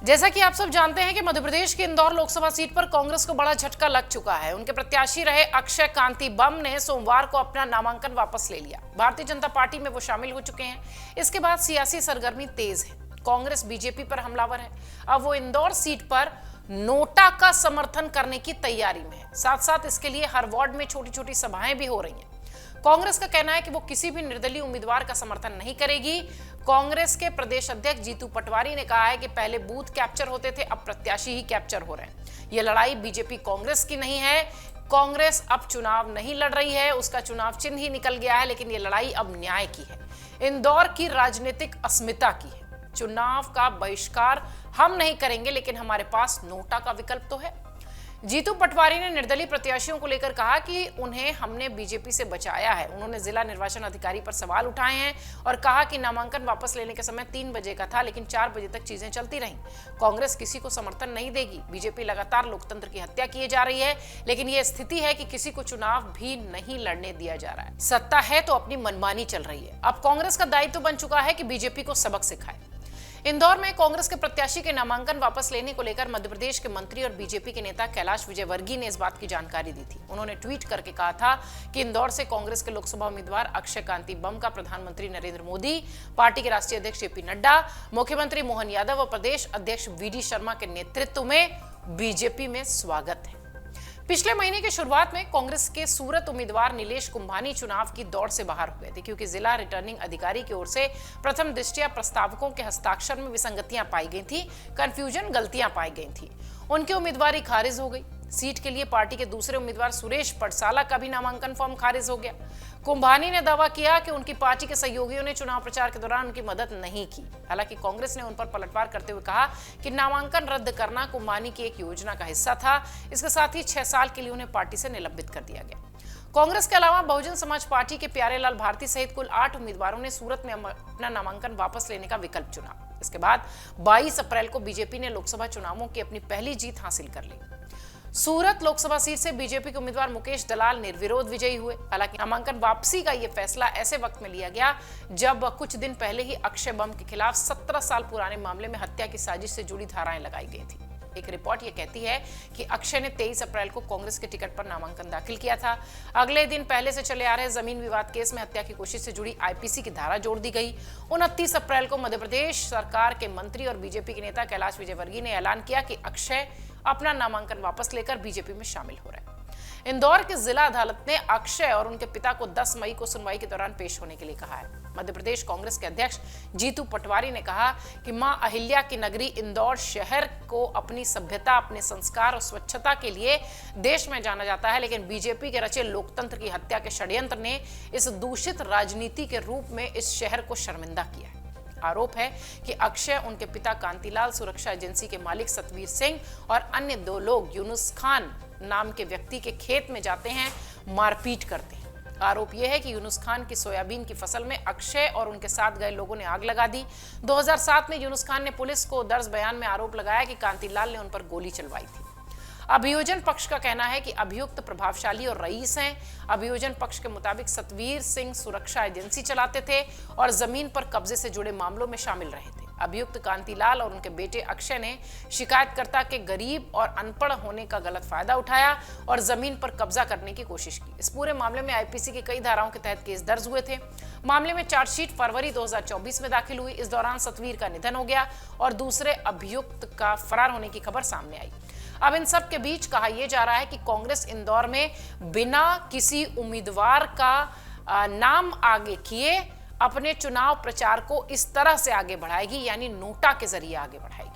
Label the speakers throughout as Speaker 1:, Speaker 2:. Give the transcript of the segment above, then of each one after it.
Speaker 1: जैसा कि आप सब जानते हैं कि मध्य प्रदेश के इंदौर लोकसभा सीट पर कांग्रेस को बड़ा झटका लग चुका है। उनके प्रत्याशी रहे अक्षय कांति बम ने सोमवार को अपना नामांकन वापस ले लिया। भारतीय जनता पार्टी में वो शामिल हो चुके हैं। इसके बाद सियासी सरगर्मी तेज है। कांग्रेस बीजेपी पर हमलावर है। अब वो इंदौर सीट पर नोटा का समर्थन करने की तैयारी में है। साथ साथ इसके लिए हर वार्ड में छोटी छोटी सभाएं भी हो रही हैं। कांग्रेस का कहना है कि वो किसी भी निर्दलीय उम्मीदवार का समर्थन नहीं करेगी। कांग्रेस के प्रदेश अध्यक्ष जीतू पटवारी ने कहा है कि पहले बूथ कैप्चर होते थे, अब प्रत्याशी ही कैप्चर हो रहे हैं। ये लड़ाई बीजेपी कांग्रेस की नहीं है। कांग्रेस अब चुनाव नहीं लड़ रही है, उसका चुनाव चिन्ह ही निकल गया है, लेकिन ये लड़ाई अब न्याय की है, इंदौर की राजनीतिक अस्मिता की है। चुनाव का बहिष्कार हम नहीं करेंगे, लेकिन हमारे पास नोटा का विकल्प तो है। जीतू पटवारी ने निर्दलीय प्रत्याशियों को लेकर कहा कि उन्हें हमने बीजेपी से बचाया है। उन्होंने जिला निर्वाचन अधिकारी पर सवाल उठाए हैं और कहा कि नामांकन वापस लेने के समय 3 बजे का था, लेकिन 4 बजे तक चीजें चलती रहीं। कांग्रेस किसी को समर्थन नहीं देगी। बीजेपी लगातार लोकतंत्र की हत्या किए जा रही है, लेकिन यह स्थिति है कि किसी को चुनाव भी नहीं लड़ने दिया जा रहा है। सत्ता है तो अपनी मनमानी चल रही है। अब कांग्रेस का दायित्व बन चुका है कि बीजेपी को सबक सिखाए। इंदौर में कांग्रेस के प्रत्याशी के नामांकन वापस लेने को लेकर मध्य प्रदेश के मंत्री और बीजेपी के नेता कैलाश विजयवर्गीय ने इस बात की जानकारी दी थी। उन्होंने ट्वीट करके कहा था कि इंदौर से कांग्रेस के लोकसभा उम्मीदवार अक्षय कांति बम का प्रधानमंत्री नरेंद्र मोदी, पार्टी के राष्ट्रीय अध्यक्ष जेपी नड्डा, मुख्यमंत्री मोहन यादव और प्रदेश अध्यक्ष वीडी शर्मा के नेतृत्व में बीजेपी में स्वागत है। पिछले महीने की शुरुआत में कांग्रेस के सूरत उम्मीदवार नीलेश कुंभानी चुनाव की दौड़ से बाहर हुए थे, क्योंकि जिला रिटर्निंग अधिकारी की ओर से प्रथम दृष्टया प्रस्तावकों के हस्ताक्षर में विसंगतियां पाई गई थी, कंफ्यूजन, गलतियां पाई गई थी। उनकी उम्मीदवारी खारिज हो गई। सीट के लिए पार्टी के दूसरे उम्मीदवार सुरेश पटसाला का भी नामांकन फॉर्म खारिज हो गया। कुंभानी ने दावा किया कि उनकी पार्टी के सहयोगियों ने चुनाव प्रचार के दौरान उनकी मदद नहीं की। हालांकि कांग्रेस ने उन पर पलटवार करते हुए कहा कि नामांकन रद्द करना कुंभानी की एक योजना का हिस्सा था। इसके साथ ही 6 साल के लिए उन्हें पार्टी से निलंबित कर दिया गया। कांग्रेस के अलावा बहुजन समाज पार्टी के प्यारेलाल भारती सहित कुल 8 उम्मीदवारों ने सूरत में अपना नामांकन वापस लेने का विकल्प चुना। इसके बाद 22 अप्रैल को बीजेपी ने लोकसभा चुनावों की अपनी पहली जीत हासिल कर ली। सूरत लोकसभा सीट से बीजेपी के उम्मीदवार मुकेश दलाल निर्विरोध विजयी हुए। हालांकि नामांकन वापसी का यह फैसला ऐसे वक्त में लिया गया जब कुछ दिन पहले ही अक्षय बम के खिलाफ 17 साल पुराने मामले में हत्या की साजिश से जुड़ी धाराएं लगाई गई थी। एक रिपोर्ट यह कहती है कि अक्षय ने 23 अप्रैल को कांग्रेस के टिकट पर नामांकन दाखिल किया था। अगले दिन पहले से चले आ रहे जमीन विवाद केस में हत्या की कोशिश से जुड़ी आईपीसी की धारा जोड़ दी गई। 29 अप्रैल को मध्य प्रदेश सरकार के मंत्री और बीजेपी के नेता कैलाश विजयवर्गीय ने ऐलान किया कि अक्षय अपना नामांकन वापस लेकर बीजेपी में शामिल हो रहे हैं। इंदौर की जिला अदालत ने अक्षय और उनके पिता को 10 मई को सुनवाई के दौरान पेश होने के लिए कहा है। मध्य प्रदेश कांग्रेस के अध्यक्ष जीतू पटवारी ने कहा कि मां अहिल्या की नगरी इंदौर शहर को अपनी सभ्यता, अपने संस्कार और स्वच्छता के लिए देश में जाना जाता है, लेकिन बीजेपी के रचे लोकतंत्र की हत्या के षड्यंत्र ने इस दूषित राजनीति के रूप में इस शहर को शर्मिंदा किया है। आरोप है कि अक्षय, उनके पिता कांतिलाल, सुरक्षा एजेंसी के मालिक सतवीर सिंह और अन्य 2 लोग यूनुस खान नाम के व्यक्ति के खेत में जाते हैं, मारपीट करते हैं। आरोप यह है कि यूनुस खान की सोयाबीन की फसल में अक्षय और उनके साथ गए लोगों ने आग लगा दी। 2007 में यूनुस खान ने पुलिस को दर्ज बयान में आरोप लगाया कि कांतिलाल ने उन पर गोली चलवाई थी। अभियोजन पक्ष का कहना है कि अभियुक्त प्रभावशाली और रईस हैं। अभियोजन पक्ष के मुताबिक सतवीर सिंह सुरक्षा एजेंसी चलाते थे और जमीन पर कब्जे से जुड़े मामलों में शामिल रहे थे। अभियुक्त कांतिलाल और उनके बेटे अक्षय ने शिकायतकर्ता के गरीब और अनपढ़ होने का गलत फायदा उठाया और जमीन पर कब्जा करने की कोशिश की। इस पूरे मामले में आईपीसी की कई धाराओं के तहत केस दर्ज हुए थे। मामले में चार्जशीट फरवरी 2024 में दाखिल हुई। इस दौरान सतवीर का निधन हो गया और दूसरे अभियुक्त का फरार होने की खबर सामने आई। अब इन सब के बीच कहा यह जा रहा है कि कांग्रेस इंदौर में बिना किसी उम्मीदवार का नाम आगे किए अपने चुनाव प्रचार को इस तरह से आगे बढ़ाएगी, यानी नोटा के जरिए आगे बढ़ाएगी।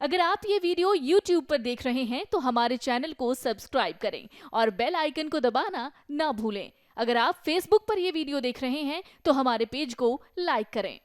Speaker 2: अगर आप ये वीडियो YouTube पर देख रहे हैं तो हमारे चैनल को सब्सक्राइब करें और बेल आइकन को दबाना ना भूलें। अगर आप Facebook पर ये वीडियो देख रहे हैं तो हमारे पेज को लाइक करें।